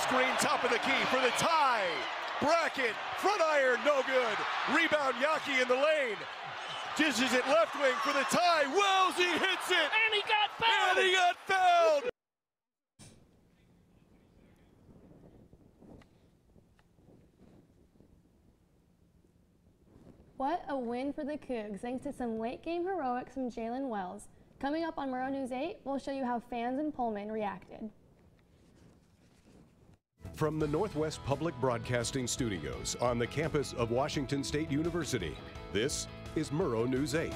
screen, top of the key for the tie. Brackett, front iron, no good. Rebound, Yaki in the lane. Dishes it left wing for the tie. Wells, he hits it. And he got fouled. And he got fouled. What a win for the Cougs, thanks to some late-game heroics from Jalen Wells. Coming up on Murrow News 8, we'll show you how fans in Pullman reacted. From the Northwest Public Broadcasting Studios on the campus of Washington State University, this is Murrow News 8.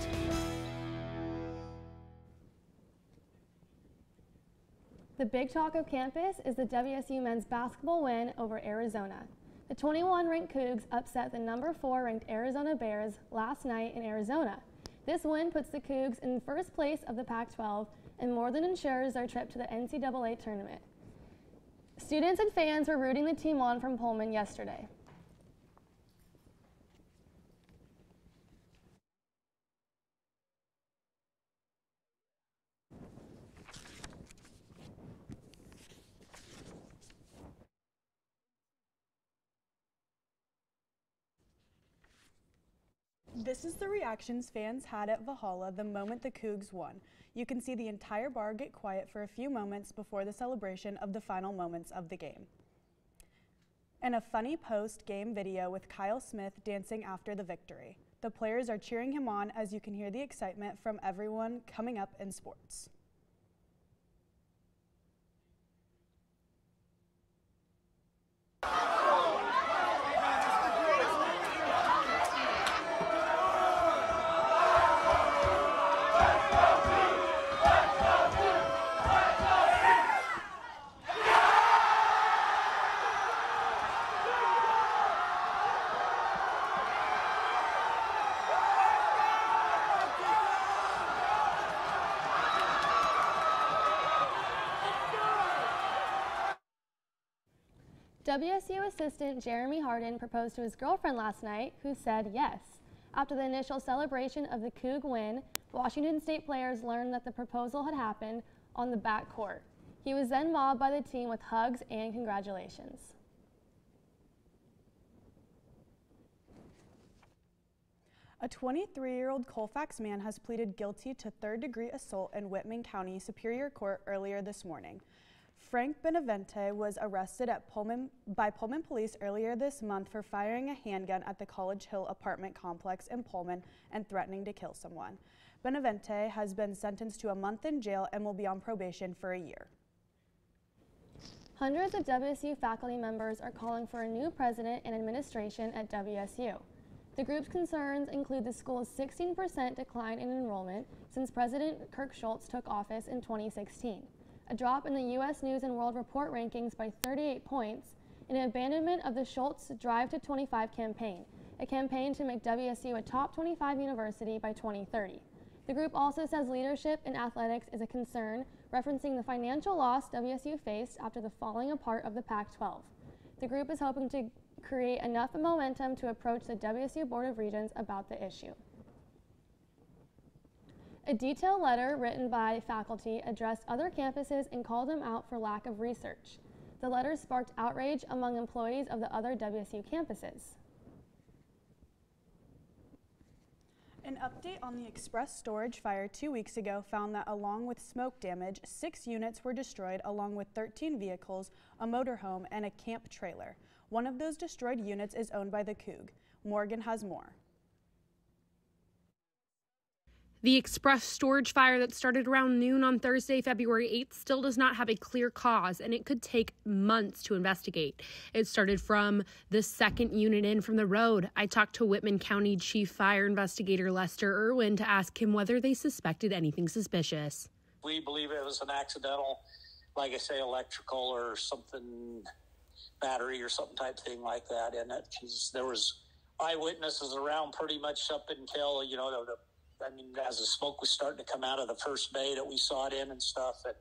The big talk of campus is the WSU men's basketball win over Arizona. The 21-ranked Cougs upset the number 4-ranked Arizona Bears last night in Arizona. This win puts the Cougs in first place of the Pac-12 and more than ensures their trip to the NCAA tournament. Students and fans were rooting the team on from Pullman yesterday. This is the reactions fans had at Valhalla the moment the Cougs won. You can see the entire bar get quiet for a few moments before the celebration of the final moments of the game. And a funny post-game video with Kyle Smith dancing after the victory. The players are cheering him on as you can hear the excitement from everyone coming up in sports. WSU assistant Jeremy Harden proposed to his girlfriend last night, who said yes. After the initial celebration of the Coug win, Washington State players learned that the proposal had happened on the back court. He was then mobbed by the team with hugs and congratulations. A 23-year-old Colfax man has pleaded guilty to third-degree assault in Whitman County Superior Court earlier this morning. Frank Benavente was arrested by Pullman police earlier this month for firing a handgun at the College Hill apartment complex in Pullman and threatening to kill someone. Benavente has been sentenced to a month in jail and will be on probation for a year. Hundreds of WSU faculty members are calling for a new president and administration at WSU. The group's concerns include the school's 16% decline in enrollment since President Kirk Schultz took office in 2016. A drop in the U.S. News & World Report rankings by 38 points, and an abandonment of the Schultz Drive to 25 campaign, a campaign to make WSU a top 25 university by 2030. The group also says leadership in athletics is a concern, referencing the financial loss WSU faced after the falling apart of the Pac-12. The group is hoping to create enough momentum to approach the WSU Board of Regents about the issue. A detailed letter written by faculty addressed other campuses and called them out for lack of research. The letter sparked outrage among employees of the other WSU campuses. An update on the express storage fire 2 weeks ago found that along with smoke damage, 6 units were destroyed along with 13 vehicles, a motorhome, and a camp trailer. One of those destroyed units is owned by the Coug. Morgan has more. The express storage fire that started around noon on Thursday, February 8th, still does not have a clear cause, and it could take months to investigate. It started from the second unit in from the road. I talked to Whitman County Chief Fire Investigator Lester Irwin to ask him whether they suspected anything suspicious. We believe it was an accidental, like I say, electrical or something, battery or something type thing like that in it, because there was eyewitnesses around pretty much up until, as the smoke was starting to come out of the first bay that we saw it in and stuff, and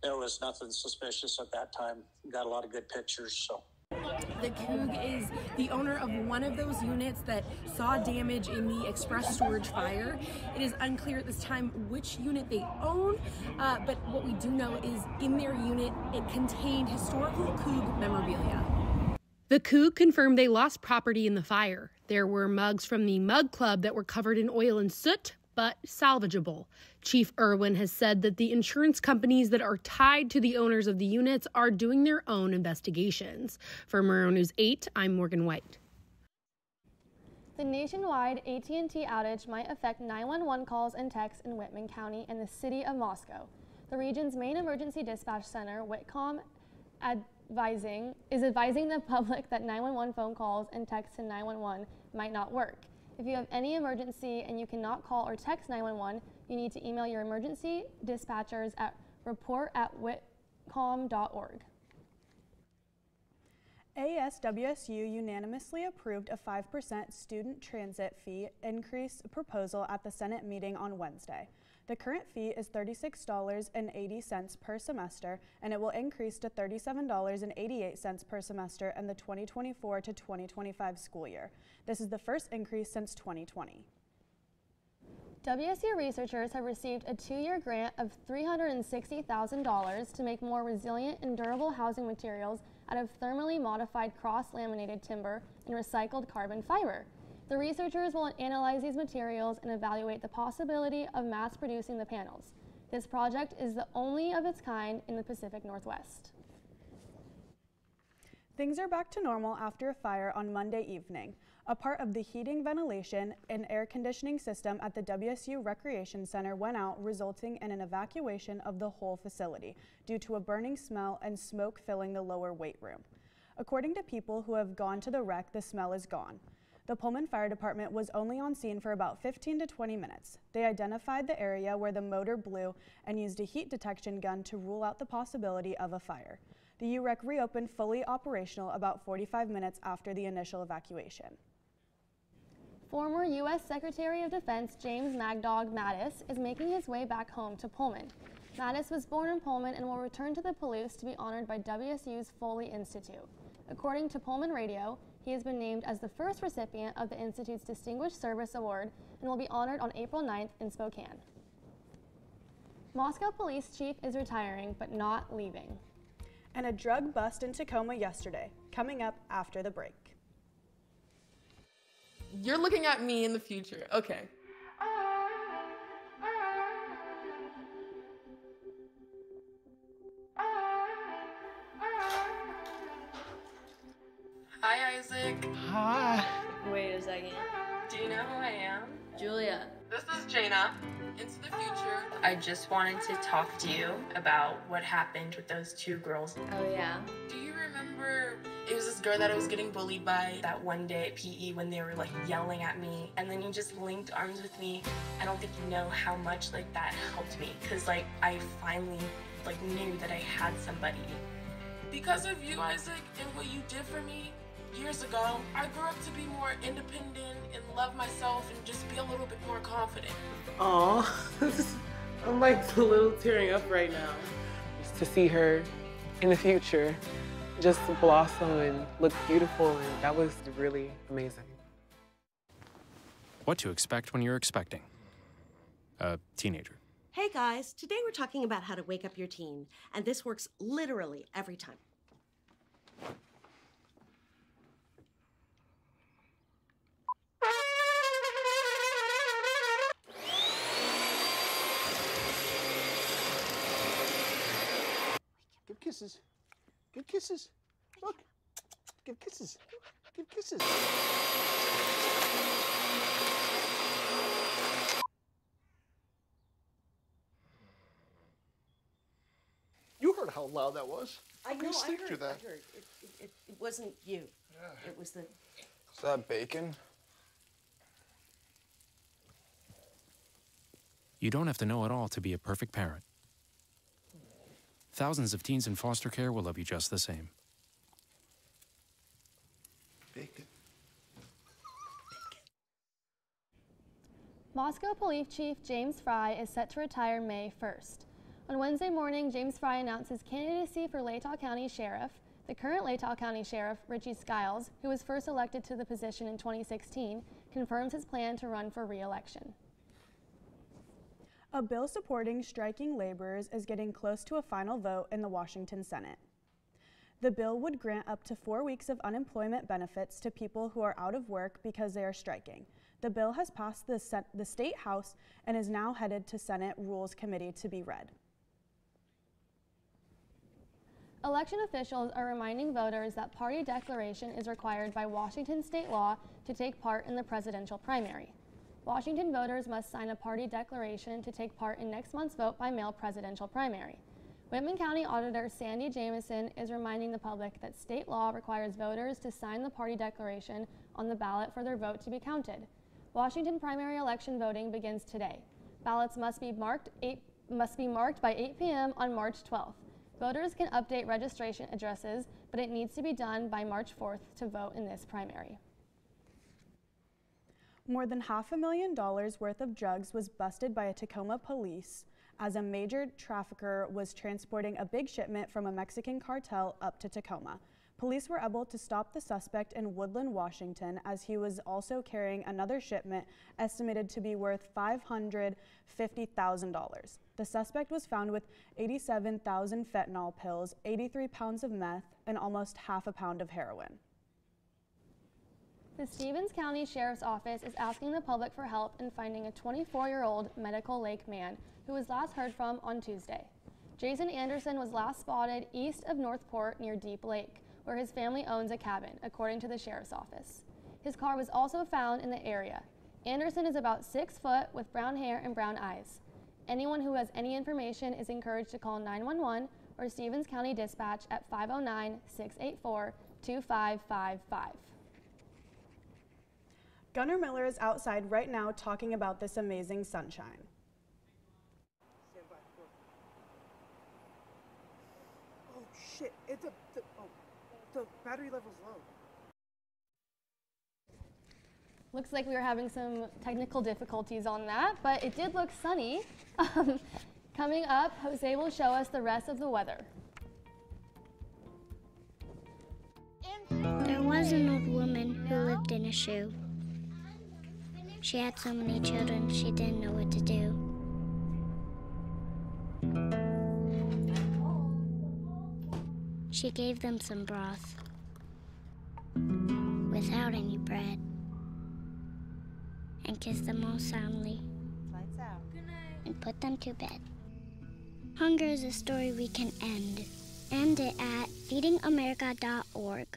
there was nothing suspicious at that time. We got a lot of good pictures, so. The Coug is the owner of one of those units that saw damage in the express storage fire. It is unclear at this time which unit they own, but what we do know is in their unit, it contained historical Coug memorabilia. The Coug confirmed they lost property in the fire. There were mugs from the Mug Club that were covered in oil and soot, but salvageable. Chief Irwin has said that the insurance companies that are tied to the owners of the units are doing their own investigations. For Murrow News 8, I'm Morgan White. The nationwide AT&T outage might affect 911 calls and texts in Whitman County and the city of Moscow. The region's main emergency dispatch center, Whitcomb, is advising the public that 911 phone calls and texts to 911 might not work. If you have any emergency and you cannot call or text 911, you need to email your emergency dispatchers at report@whitcomb.org. ASWSU unanimously approved a 5% student transit fee increase proposal at the Senate meeting on Wednesday. The current fee is $36.80 per semester, and it will increase to $37.88 per semester in the 2024 to 2025 school year. This is the first increase since 2020. WSU researchers have received a 2-year grant of $360,000 to make more resilient and durable housing materials out of thermally modified cross-laminated timber and recycled carbon fiber. The researchers will analyze these materials and evaluate the possibility of mass-producing the panels. This project is the only of its kind in the Pacific Northwest. Things are back to normal after a fire on Monday evening. A part of the heating, ventilation, and air conditioning system at the WSU Recreation Center went out, resulting in an evacuation of the whole facility due to a burning smell and smoke filling the lower weight room. According to people who have gone to the wreck, the smell is gone. The Pullman Fire Department was only on scene for about 15 to 20 minutes. They identified the area where the motor blew and used a heat detection gun to rule out the possibility of a fire. The UREC reopened fully operational about 45 minutes after the initial evacuation. Former U.S. Secretary of Defense James Mad Dog Mattis is making his way back home to Pullman. Mattis was born in Pullman and will return to the Palouse to be honored by WSU's Foley Institute. According to Pullman Radio, he has been named as the first recipient of the Institute's Distinguished Service Award and will be honored on April 9th in Spokane. Moscow Police Chief is retiring, but not leaving. And a drug bust in Tacoma yesterday, coming up after the break. You're looking at me in the future. Okay. Hi, Isaac. Hi. Wait a second. Do you know who I am? Julia. This is Jaina. Into the future. I just wanted to talk to you about what happened with those 2 girls. Oh, yeah? Do you remember it was this girl that I was getting bullied by that one day at PE when they were like yelling at me, and then you just linked arms with me? I don't think you know how much like that helped me, because like I finally like knew that I had somebody. Because of you, Isaac, and what you did for me years ago, I grew up to be more independent and love myself and just be a little bit more confident. Aw, I'm like a little tearing up right now. Just to see her in the future just blossom and look beautiful, and that was really amazing. What to expect when you're expecting a teenager. Hey guys, today we're talking about how to wake up your teen, and this works literally every time. Give kisses. Give kisses. Look. Give kisses. Give kisses. You heard how loud that was. I know, I heard. That. I heard. It wasn't you. Yeah. It was the... Is that bacon? You don't have to know it all to be a perfect parent. Thousands of teens in foster care will love you just the same. Bacon. Moscow Police Chief James Fry is set to retire May 1st. On Wednesday morning, James Fry announced his candidacy for Latah County Sheriff. The current Latah County Sheriff, Richie Skiles, who was first elected to the position in 2016, confirms his plan to run for re-election. A bill supporting striking laborers is getting close to a final vote in the Washington Senate. The bill would grant up to 4 weeks of unemployment benefits to people who are out of work because they are striking. The bill has passed the State House and is now headed to Senate Rules Committee to be read. Election officials are reminding voters that party declaration is required by Washington state law to take part in the presidential primary. Washington voters must sign a party declaration to take part in next month's vote by mail presidential primary. Whitman County Auditor Sandy Jamison is reminding the public that state law requires voters to sign the party declaration on the ballot for their vote to be counted. Washington primary election voting begins today. Ballots must be marked by 8 p.m. on March 12th. Voters can update registration addresses, but it needs to be done by March 4th to vote in this primary. More than $500,000 worth of drugs was busted by a Tacoma police as a major trafficker was transporting a big shipment from a Mexican cartel up to Tacoma. Police were able to stop the suspect in Woodland, Washington, as he was also carrying another shipment estimated to be worth $550,000. The suspect was found with 87,000 fentanyl pills, 83 pounds of meth, and almost half a pound of heroin. The Stevens County Sheriff's Office is asking the public for help in finding a 24-year-old Medical Lake man who was last heard from on Tuesday. Jason Anderson was last spotted east of Northport near Deep Lake, where his family owns a cabin, according to the Sheriff's Office. His car was also found in the area. Anderson is about 6 foot with brown hair and brown eyes. Anyone who has any information is encouraged to call 911 or Stevens County Dispatch at 509-684-2555. Gunnar Miller is outside right now talking about this amazing sunshine. Oh shit, the battery level's low. Looks like we were having some technical difficulties on that, but it did look sunny. Coming up, Jose will show us the rest of the weather. There was an old woman who lived in a shoe. She had so many children, she didn't know what to do. She gave them some broth without any bread and kissed them all soundly and put them to bed. Hunger is a story we can end. End it at feedingamerica.org.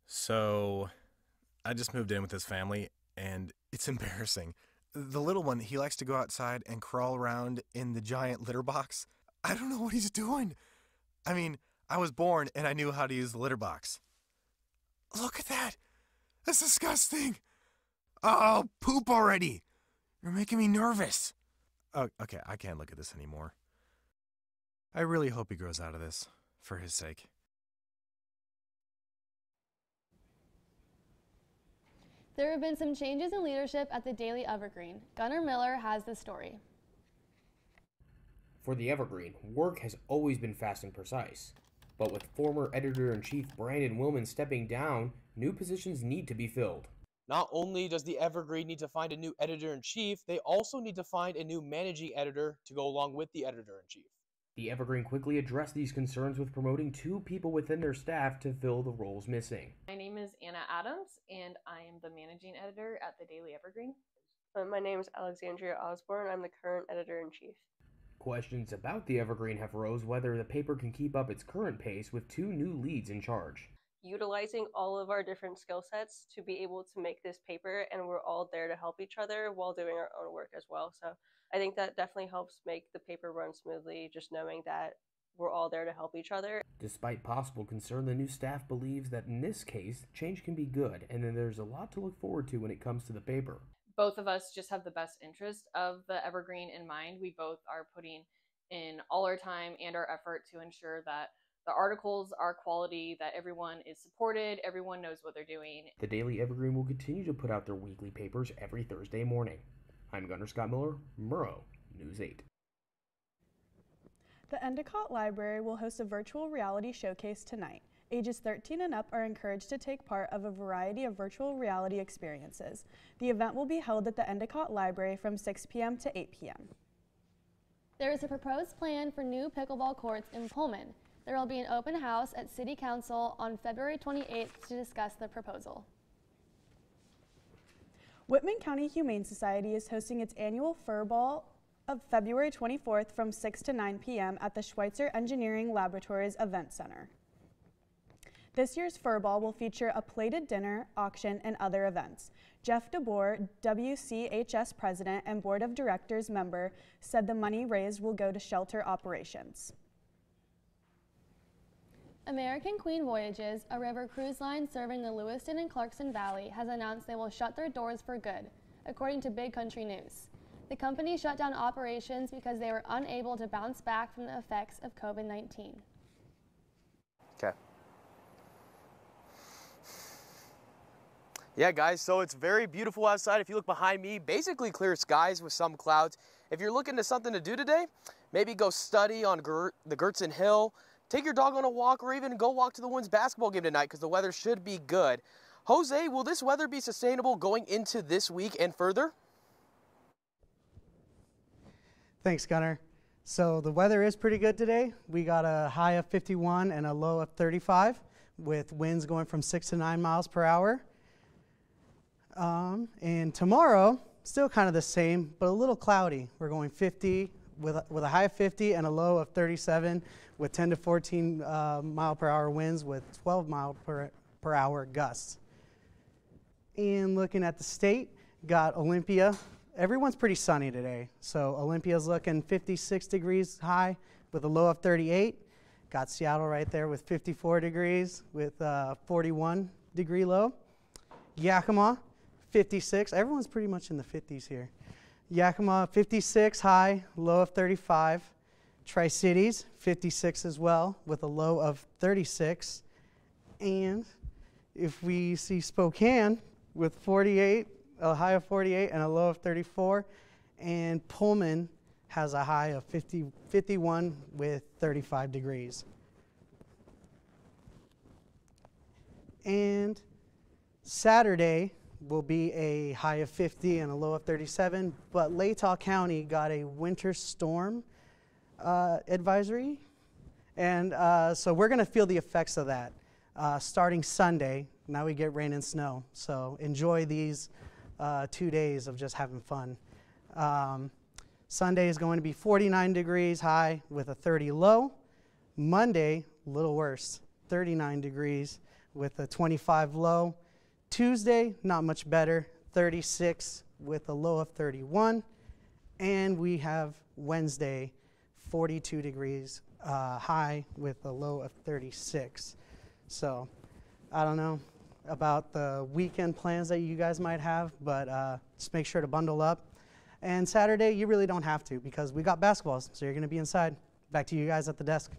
So, I just moved in with this family, and it's embarrassing. The little one, he likes to go outside and crawl around in the giant litter box. I don't know what he's doing. I mean, I was born and I knew how to use the litter box. Look at that. That's disgusting. Oh, poop already. You're making me nervous. Oh, okay, I can't look at this anymore. I really hope he grows out of this, for his sake. There have been some changes in leadership at the Daily Evergreen. Gunnar Miller has the story. For the Evergreen, work has always been fast and precise. But with former editor-in-chief Brandon Willman stepping down, new positions need to be filled. Not only does the Evergreen need to find a new editor-in-chief, they also need to find a new managing editor to go along with the editor-in-chief. The Evergreen quickly addressed these concerns with promoting 2 people within their staff to fill the roles missing. My name is Anna Adams, and I am the managing editor at the Daily Evergreen. My name is Alexandria Osborne. I'm the current editor-in-chief. Questions about the Evergreen have rose whether the paper can keep up its current pace with 2 new leads in charge. Utilizing all of our different skill sets to be able to make this paper, and we're all there to help each other while doing our own work as well. So I think that definitely helps make the paper run smoothly, just knowing that we're all there to help each other. Despite possible concern, the new staff believes that in this case, change can be good, and then there's a lot to look forward to when it comes to the paper. Both of us just have the best interest of the Evergreen in mind. We both are putting in all our time and our effort to ensure that the articles are quality, that everyone is supported, everyone knows what they're doing. The Daily Evergreen will continue to put out their weekly papers every Thursday morning. I'm Gunner Scott Miller, Murrow, News 8. The Endicott Library will host a virtual reality showcase tonight. Ages 13 and up are encouraged to take part of a variety of virtual reality experiences. The event will be held at the Endicott Library from 6 p.m. to 8 p.m. There is a proposed plan for new pickleball courts in Pullman. There will be an open house at City Council on February 28th to discuss the proposal. Whitman County Humane Society is hosting its annual Fur Ball of February 24th from 6 to 9 p.m. at the Schweitzer Engineering Laboratories Event Center. This year's Fur Ball will feature a plated dinner, auction, and other events. Jeff DeBoer, WCHS President and Board of Directors member, said the money raised will go to shelter operations. American Queen Voyages, a river cruise line serving the Lewiston and Clarkson Valley, has announced they will shut their doors for good, according to Big Country News. The company shut down operations because they were unable to bounce back from the effects of COVID-19. Okay. Yeah, guys, so it's very beautiful outside. If you look behind me, basically clear skies with some clouds. If you're looking to something to do today, maybe go study on the Gertsen Hill, take your dog on a walk, or even go walk to the Winds basketball game tonight because the weather should be good. Jose, will this weather be sustainable going into this week and further? Thanks, Gunner. So the weather is pretty good today. We got a high of 51 and a low of 35 with winds going from 6 to 9 miles per hour. And tomorrow, still kind of the same, but a little cloudy. We're going 50 with a high of 50 and a low of 37 with 10 to 14 mile per hour winds with 12 mile per hour gusts. And looking at the state, got Olympia. Everyone's pretty sunny today. So Olympia's looking 56 degrees high with a low of 38. Got Seattle right there with 54 degrees with 41 degree low. Yakima, 56. Everyone's pretty much in the 50s here. Yakima, 56 high, low of 35. Tri-Cities, 56 as well with a low of 36. And if we see Spokane with 48, a high of 48 and a low of 34. And Pullman has a high of 51 with 35 degrees. And Saturday will be a high of 50 and a low of 37, but Latah County got a winter storm advisory. And so we're going to feel the effects of that starting Sunday. Now we get rain and snow. So enjoy these 2 days of just having fun. Sunday is going to be 49 degrees high with a 30 low. Monday, a little worse, 39 degrees with a 25 low. Tuesday, not much better, 36 with a low of 31. And we have Wednesday, 42 degrees high with a low of 36. So I don't know about the weekend plans that you guys might have, but just make sure to bundle up. And Saturday, you really don't have to because we got basketballs, so you're going to be inside. Back to you guys at the desk.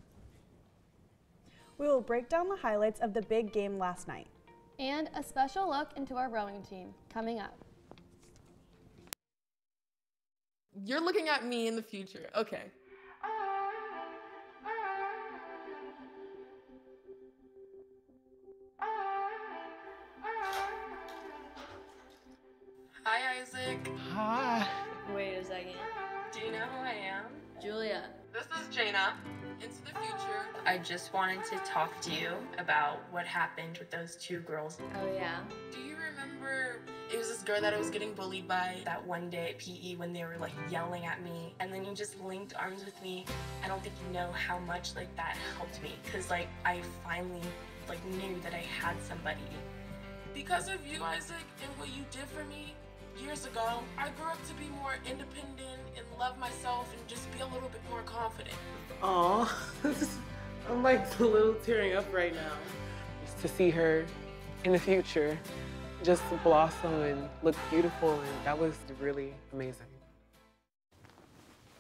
We will break down the highlights of the big game last night. And a special look into our rowing team coming up. You're looking at me in the future. Okay. Hi, Isaac. Hi. Wait a second. Do you know who I am? Julia, This is Jaina. Into the future. I just wanted to talk to you about what happened with those two girls. Oh yeah. Do you remember it was this girl that I was getting bullied by That one day at PE when they were like yelling at me, and then you just linked arms with me. I don't think you know how much like that helped me, because like I finally like knew that I had somebody. Because of you, Isaac, and what you did for me years ago, I grew up to be more independent and love myself and just be a little bit more confident. Aw, I'm like a little tearing up right now. Just to see her in the future just blossom and look beautiful, and that was really amazing.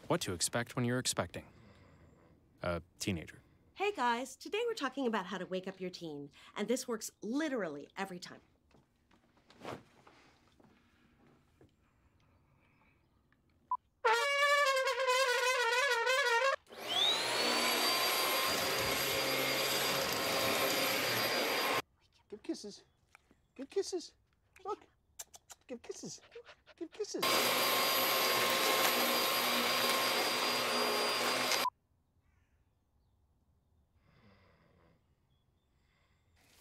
What to expect when you're expecting a teenager. Hey guys, today we're talking about how to wake up your teen, and this works literally every time. Give kisses. Give kisses. Look. Give kisses. Give kisses.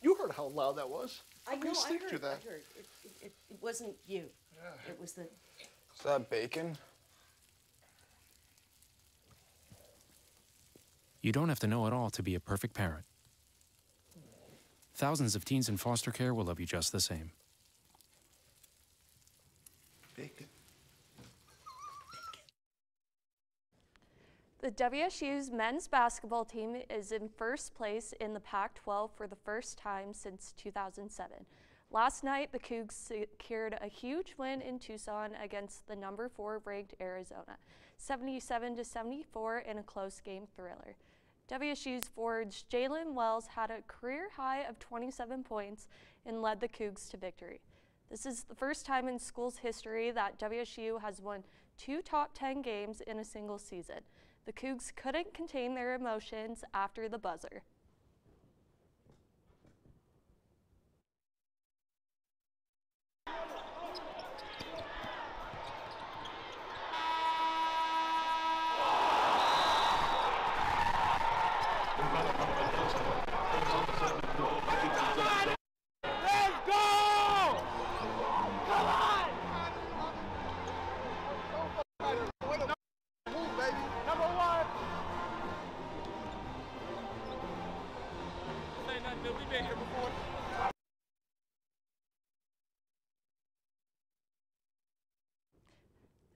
You heard how loud that was. I know, How can you sleep through I that? heard. It wasn't you. Yeah. It was the... Is that bacon? You don't have to know it all to be a perfect parent. Thousands of teens in foster care will love you just the same. Bacon. The WSU's men's basketball team is in first place in the Pac-12 for the first time since 2007. Last night, the Cougs secured a huge win in Tucson against the number 4 ranked Arizona, 77-74 in a close game thriller. WSU's forwards Jalen Wells had a career high of 27 points and led the Cougs to victory. This is the first time in school's history that WSU has won 2 top 10 games in a single season. The Cougs couldn't contain their emotions after the buzzer.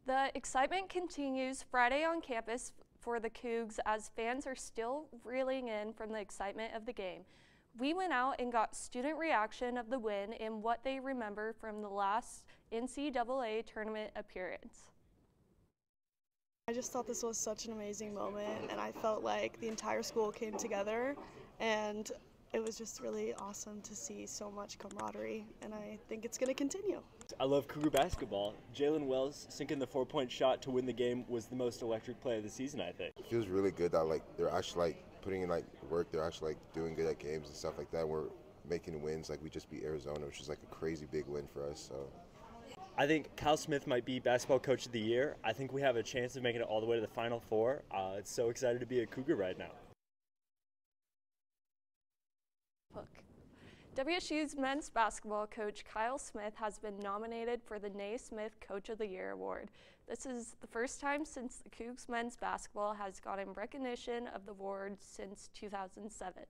The excitement continues Friday on campus for the Cougs as fans are still reeling in from the excitement of the game. We went out and got student reaction of the win and what they remember from the last NCAA tournament appearance. I just thought this was such an amazing moment, and I felt like the entire school came together, and it was just really awesome to see so much camaraderie, and I think it's going to continue. I love Cougar basketball. Jalen Wells sinking the 4-point shot to win the game was the most electric play of the season, I think. It feels really good that they're actually putting in work. They're actually doing good at games and stuff like that. We're making wins. We just beat Arizona, which is a crazy big win for us. So I think Kyle Smith might be basketball coach of the year. I think we have a chance of making it all the way to the Final Four. It's so excited to be a Cougar right now. WSU's men's basketball coach Kyle Smith has been nominated for the Naismith Coach of the Year award. This is the first time since the Cougs men's basketball has gotten recognition of the award since 2007.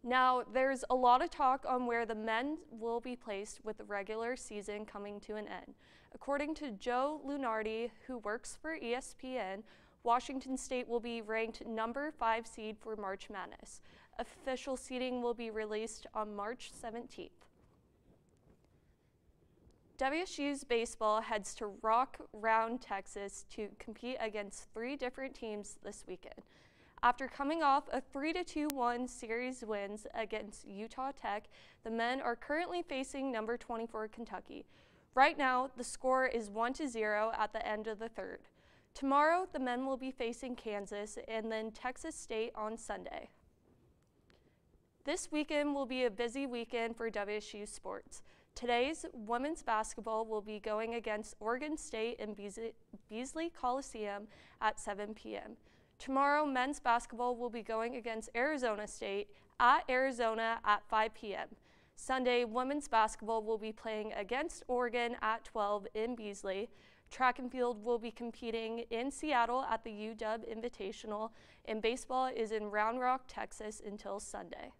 Now, there's a lot of talk on where the men will be placed with the regular season coming to an end. According to Joe Lunardi, who works for ESPN, Washington State will be ranked number 5 seed for March Madness. Official seeding will be released on March 17th. WSU's baseball heads to Rock Round, Texas to compete against 3 different teams this weekend. After coming off a 3-2-1 series wins against Utah Tech, the men are currently facing number 24 Kentucky. Right now, the score is 1-0 at the end of the third. Tomorrow, the men will be facing Kansas and then Texas State on Sunday. This weekend will be a busy weekend for WSU sports. Today's women's basketball will be going against Oregon State in Beasley Coliseum at 7 p.m. Tomorrow, men's basketball will be going against Arizona State at Arizona at 5 p.m. Sunday, women's basketball will be playing against Oregon at 12 in Beasley. Track and field will be competing in Seattle at the UW Invitational, and baseball is in Round Rock, Texas until Sunday.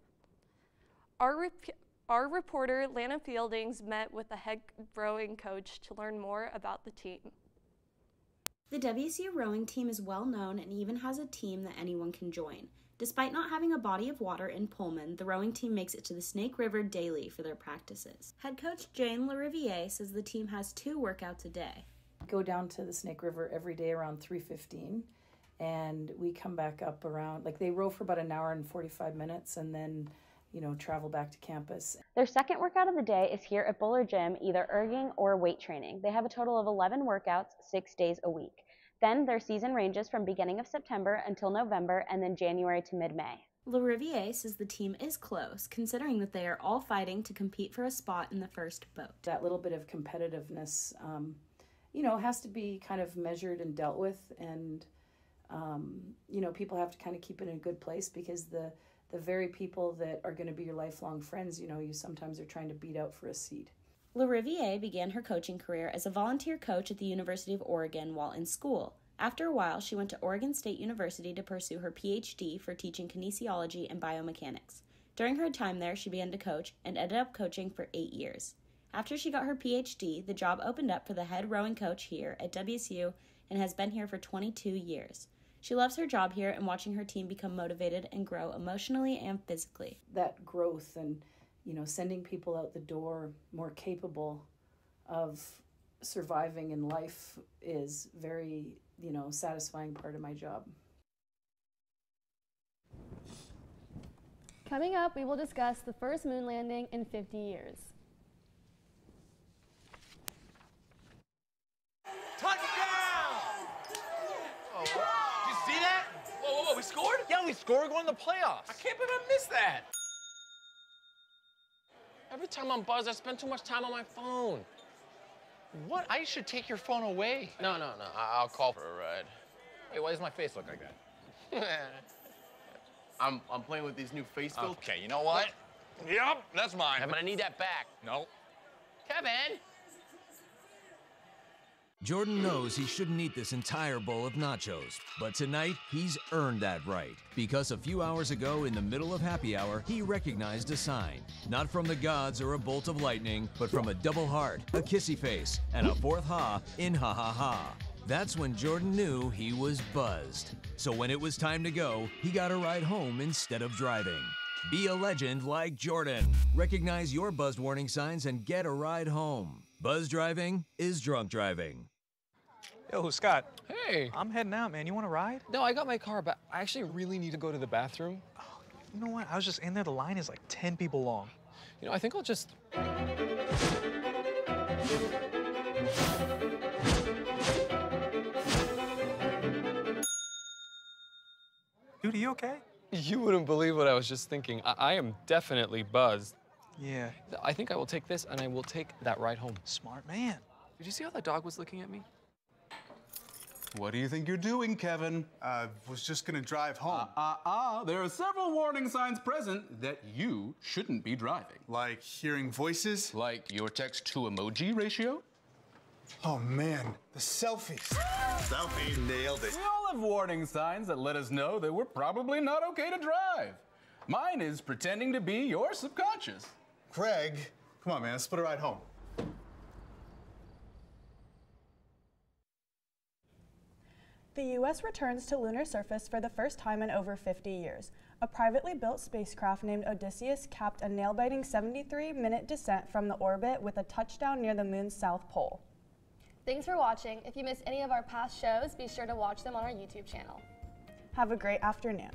Our reporter, Lana Fieldings, met with the head rowing coach to learn more about the team. The WSU rowing team is well known and even has a team that anyone can join. Despite not having a body of water in Pullman, the rowing team makes it to the Snake River daily for their practices. Head coach Jane LaRiviere says the team has 2 workouts a day. Go down to the Snake River every day around 3:15, and we come back up around, like, they row for about an hour and 45 minutes and then, you know, travel back to campus. Their second workout of the day is here at Buller Gym, either erging or weight training. They have a total of 11 workouts, 6 days a week. Then their season ranges from beginning of September until November, and then January to mid-May. LaRiviere says the team is close, considering that they are all fighting to compete for a spot in the first boat. That little bit of competitiveness, you know, has to be kind of measured and dealt with, and, you know, people have to kind of keep it in a good place, because the very people that are going to be your lifelong friends, you know, you sometimes are trying to beat out for a seat. LaRiviere began her coaching career as a volunteer coach at the University of Oregon while in school. After a while, she went to Oregon State University to pursue her PhD for teaching kinesiology and biomechanics. During her time there, she began to coach and ended up coaching for 8 years. After she got her PhD, the job opened up for the head rowing coach here at WSU and has been here for 22 years. She loves her job here and watching her team become motivated and grow emotionally and physically. That growth and, you know, sending people out the door more capable of surviving in life is very, you know, satisfying part of my job. Coming up, we will discuss the first moon landing in 50 years. Touchdown! Oh, did you see that? Whoa, we scored? Yeah, we scored. We're going to the playoffs. I can't believe I missed that. Every time I'm buzzed, I spend too much time on my phone. What? I should take your phone away. No. I'll call for a ride. Wait, why does my face look like that? I'm playing with these new face filters. Okay, you know what? Yep, that's mine. Kevin, I need that back. No. Kevin! Jordan knows he shouldn't eat this entire bowl of nachos, but tonight he's earned that right, because a few hours ago in the middle of happy hour, he recognized a sign, not from the gods or a bolt of lightning, but from a double heart, a kissy face, and a fourth ha in ha ha ha. That's when Jordan knew he was buzzed. So when it was time to go, he got a ride home instead of driving. Be a legend like Jordan. Recognize your buzzed warning signs and get a ride home. Buzz driving is drunk driving. Yo, Scott. Hey. I'm heading out, man. You want to ride? No, I got my car, but I actually really need to go to the bathroom. Oh, you know what? I was just in there. The line is like 10 people long. You know, I think I'll just... Dude, are you okay? You wouldn't believe what I was just thinking. I am definitely buzzed. Yeah. I think I will take this, and I will take that ride home. Smart man. Did you see how that dog was looking at me? What do you think you're doing, Kevin? Was just gonna drive home. There are several warning signs present that you shouldn't be driving. Like hearing voices? Like your text-to-emoji ratio? Oh man, the selfies. Selfie, nailed it. We all have warning signs that let us know that we're probably not okay to drive. Mine is pretending to be your subconscious. Craig, come on man, let's split a ride home. The U.S. returns to lunar surface for the first time in over 50 years. A privately built spacecraft named Odysseus capped a nail-biting 73-minute descent from the orbit with a touchdown near the moon's south pole. Thanks for watching. If you missed any of our past shows, be sure to watch them on our YouTube channel. Have a great afternoon.